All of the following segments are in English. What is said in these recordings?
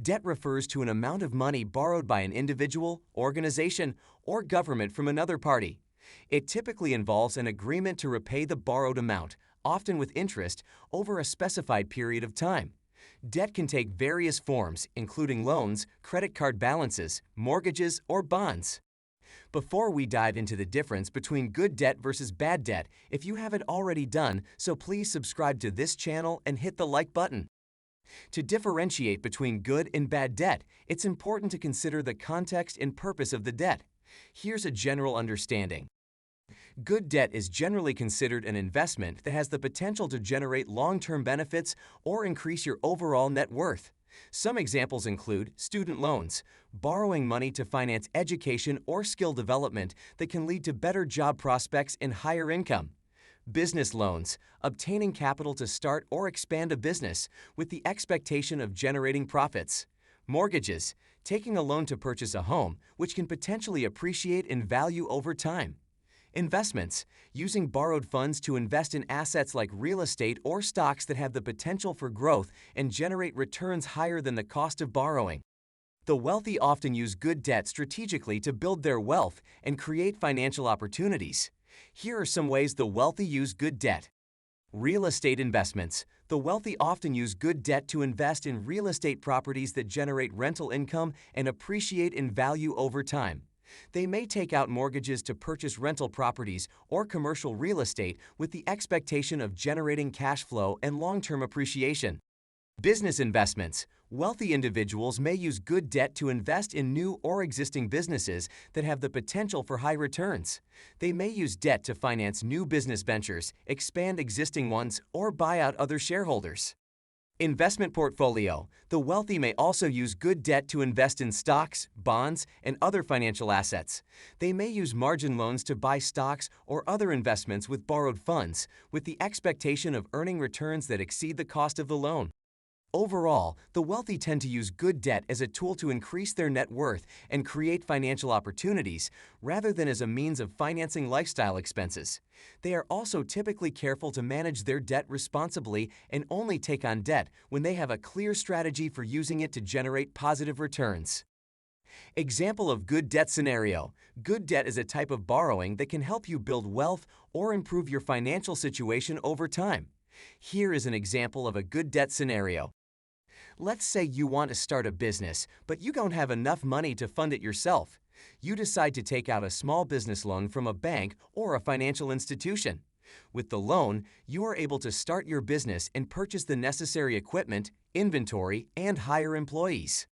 Debt refers to an amount of money borrowed by an individual, organization, or government from another party. It typically involves an agreement to repay the borrowed amount, often with interest, over a specified period of time. Debt can take various forms, including loans, credit card balances, mortgages, or bonds. Before we dive into the difference between good debt versus bad debt, if you haven't already done so, please subscribe to this channel and hit the like button. To differentiate between good and bad debt, it's important to consider the context and purpose of the debt. Here's a general understanding. Good debt is generally considered an investment that has the potential to generate long-term benefits or increase your overall net worth. Some examples include student loans, borrowing money to finance education or skill development that can lead to better job prospects and higher income. Business loans, obtaining capital to start or expand a business with the expectation of generating profits. Mortgages, taking a loan to purchase a home, which can potentially appreciate in value over time. Investments, using borrowed funds to invest in assets like real estate or stocks that have the potential for growth and generate returns higher than the cost of borrowing. The wealthy often use good debt strategically to build their wealth and create financial opportunities. Here are some ways the wealthy use good debt. Real estate investments. The wealthy often use good debt to invest in real estate properties that generate rental income and appreciate in value over time. They may take out mortgages to purchase rental properties or commercial real estate with the expectation of generating cash flow and long-term appreciation. Business investments. Wealthy individuals may use good debt to invest in new or existing businesses that have the potential for high returns. They may use debt to finance new business ventures, expand existing ones, or buy out other shareholders. Investment portfolio. The wealthy may also use good debt to invest in stocks, bonds, and other financial assets. They may use margin loans to buy stocks or other investments with borrowed funds, with the expectation of earning returns that exceed the cost of the loan. Overall, the wealthy tend to use good debt as a tool to increase their net worth and create financial opportunities, rather than as a means of financing lifestyle expenses. They are also typically careful to manage their debt responsibly and only take on debt when they have a clear strategy for using it to generate positive returns. Example of good debt scenario. Good debt is a type of borrowing that can help you build wealth or improve your financial situation over time. Here is an example of a good debt scenario. Let's say you want to start a business, but you don't have enough money to fund it yourself. You decide to take out a small business loan from a bank or a financial institution. With the loan, you are able to start your business and purchase the necessary equipment, inventory, and hire employees.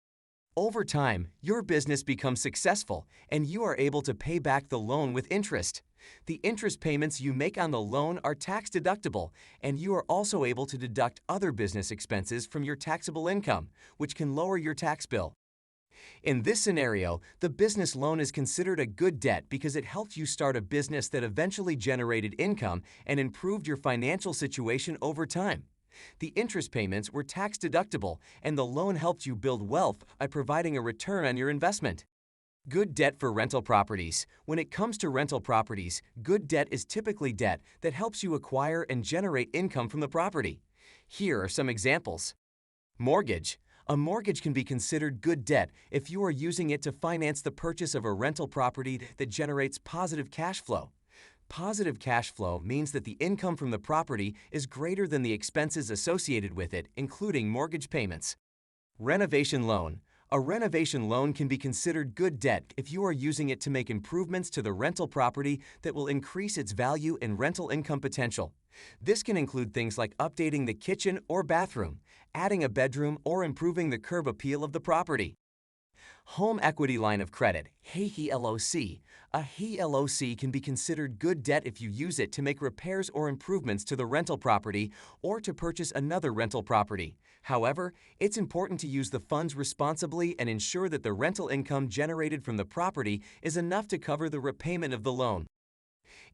Over time, your business becomes successful and you are able to pay back the loan with interest. The interest payments you make on the loan are tax deductible, and you are also able to deduct other business expenses from your taxable income, which can lower your tax bill. In this scenario, the business loan is considered a good debt because it helped you start a business that eventually generated income and improved your financial situation over time. The interest payments were tax deductible, and the loan helped you build wealth by providing a return on your investment. Good debt for rental properties. When it comes to rental properties, good debt is typically debt that helps you acquire and generate income from the property. Here are some examples. Mortgage. A mortgage can be considered good debt if you are using it to finance the purchase of a rental property that generates positive cash flow. Positive cash flow means that the income from the property is greater than the expenses associated with it, including mortgage payments. Renovation loan. A renovation loan can be considered good debt if you are using it to make improvements to the rental property that will increase its value and rental income potential. This can include things like updating the kitchen or bathroom, adding a bedroom, or improving the curb appeal of the property. Home equity line of credit, HELOC. A HELOC can be considered good debt if you use it to make repairs or improvements to the rental property or to purchase another rental property. However, it's important to use the funds responsibly and ensure that the rental income generated from the property is enough to cover the repayment of the loan.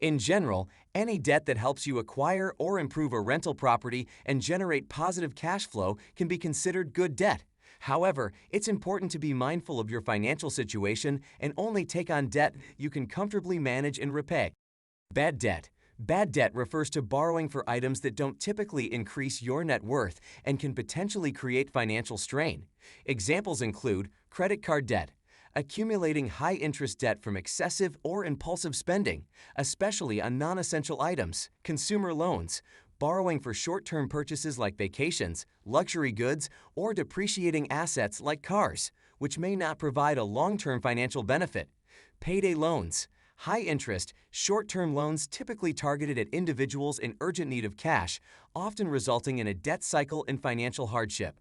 In general, any debt that helps you acquire or improve a rental property and generate positive cash flow can be considered good debt. However, it's important to be mindful of your financial situation and only take on debt you can comfortably manage and repay. Bad debt. Bad debt refers to borrowing for items that don't typically increase your net worth and can potentially create financial strain. Examples include credit card debt, accumulating high-interest debt from excessive or impulsive spending, especially on non-essential items, consumer loans, borrowing for short-term purchases like vacations, luxury goods, or depreciating assets like cars, which may not provide a long-term financial benefit, payday loans, high-interest, short-term loans typically targeted at individuals in urgent need of cash, often resulting in a debt cycle and financial hardship.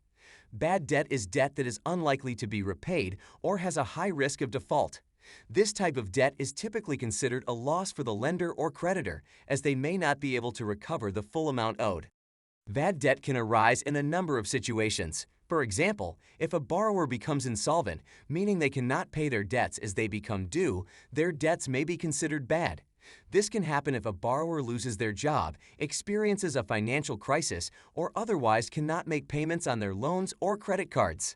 Bad debt is debt that is unlikely to be repaid or has a high risk of default. This type of debt is typically considered a loss for the lender or creditor, as they may not be able to recover the full amount owed. Bad debt can arise in a number of situations. For example, if a borrower becomes insolvent, meaning they cannot pay their debts as they become due, their debts may be considered bad. This can happen if a borrower loses their job, experiences a financial crisis, or otherwise cannot make payments on their loans or credit cards.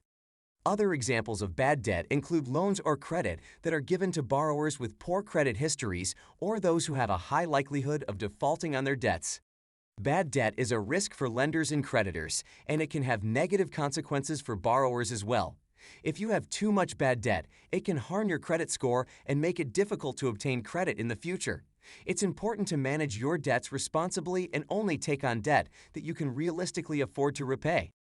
Other examples of bad debt include loans or credit that are given to borrowers with poor credit histories or those who have a high likelihood of defaulting on their debts. Bad debt is a risk for lenders and creditors, and it can have negative consequences for borrowers as well. If you have too much bad debt, it can harm your credit score and make it difficult to obtain credit in the future. It's important to manage your debts responsibly and only take on debt that you can realistically afford to repay.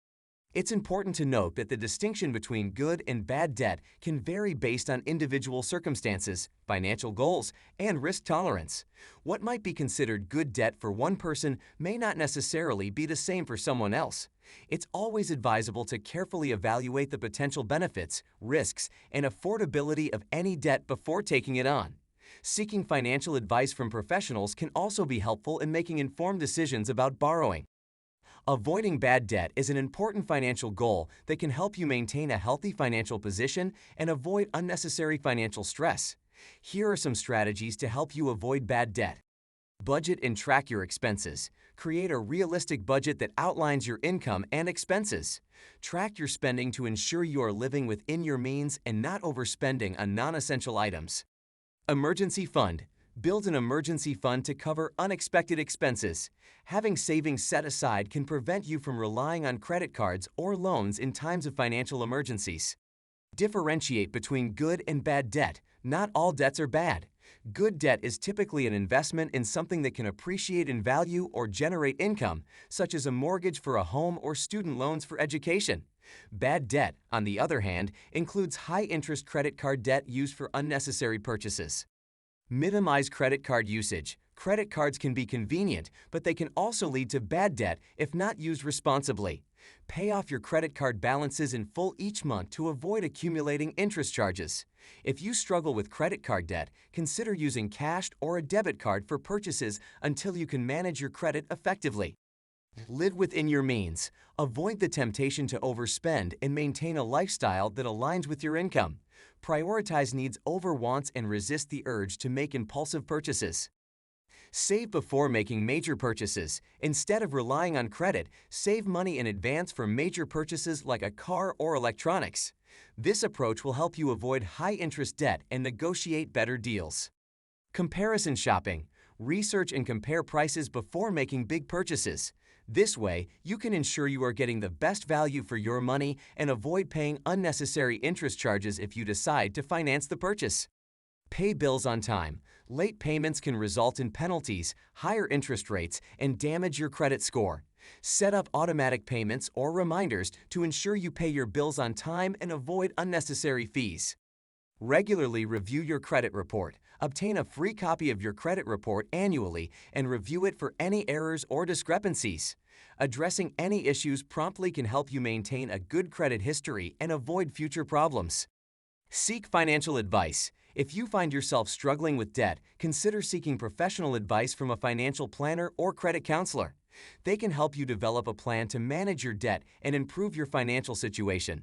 It's important to note that the distinction between good and bad debt can vary based on individual circumstances, financial goals, and risk tolerance. What might be considered good debt for one person may not necessarily be the same for someone else. It's always advisable to carefully evaluate the potential benefits, risks, and affordability of any debt before taking it on. Seeking financial advice from professionals can also be helpful in making informed decisions about borrowing. Avoiding bad debt is an important financial goal that can help you maintain a healthy financial position and avoid unnecessary financial stress. Here are some strategies to help you avoid bad debt. Budget and track your expenses. Create a realistic budget that outlines your income and expenses. Track your spending to ensure you are living within your means and not overspending on non-essential items. Emergency fund. Build an emergency fund to cover unexpected expenses. Having savings set aside can prevent you from relying on credit cards or loans in times of financial emergencies. Differentiate between good and bad debt. Not all debts are bad. Good debt is typically an investment in something that can appreciate in value or generate income, such as a mortgage for a home or student loans for education. Bad debt, on the other hand, includes high-interest credit card debt used for unnecessary purchases. Minimize credit card usage. Credit cards can be convenient, but they can also lead to bad debt if not used responsibly. Pay off your credit card balances in full each month to avoid accumulating interest charges. If you struggle with credit card debt, consider using cash or a debit card for purchases until you can manage your credit effectively. Live within your means. Avoid the temptation to overspend and maintain a lifestyle that aligns with your income. Prioritize needs over wants and resist the urge to make impulsive purchases. Save before making major purchases. Instead of relying on credit, save money in advance for major purchases like a car or electronics. This approach will help you avoid high-interest debt and negotiate better deals. Comparison shopping. Research and compare prices before making big purchases. This way, you can ensure you are getting the best value for your money and avoid paying unnecessary interest charges if you decide to finance the purchase. Pay bills on time. Late payments can result in penalties, higher interest rates, and damage your credit score. Set up automatic payments or reminders to ensure you pay your bills on time and avoid unnecessary fees. Regularly review your credit report. Obtain a free copy of your credit report annually and review it for any errors or discrepancies. Addressing any issues promptly can help you maintain a good credit history and avoid future problems. Seek financial advice. If you find yourself struggling with debt, consider seeking professional advice from a financial planner or credit counselor. They can help you develop a plan to manage your debt and improve your financial situation.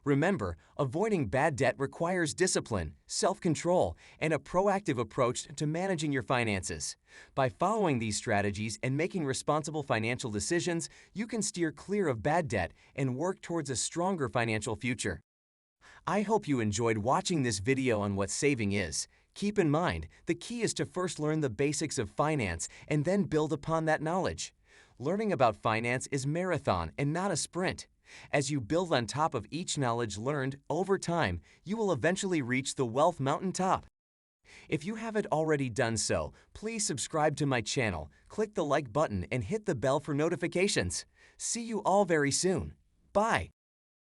Remember, avoiding bad debt requires discipline, self-control, and a proactive approach to managing your finances. By following these strategies and making responsible financial decisions, you can steer clear of bad debt and work towards a stronger financial future. I hope you enjoyed watching this video on what saving is. Keep in mind, the key is to first learn the basics of finance and then build upon that knowledge. Learning about finance is marathon and not a sprint. As you build on top of each knowledge learned over time, you will eventually reach the wealth mountaintop. If you haven't already done so, please subscribe to my channel, click the like button, and hit the bell for notifications. See you all very soon. Bye.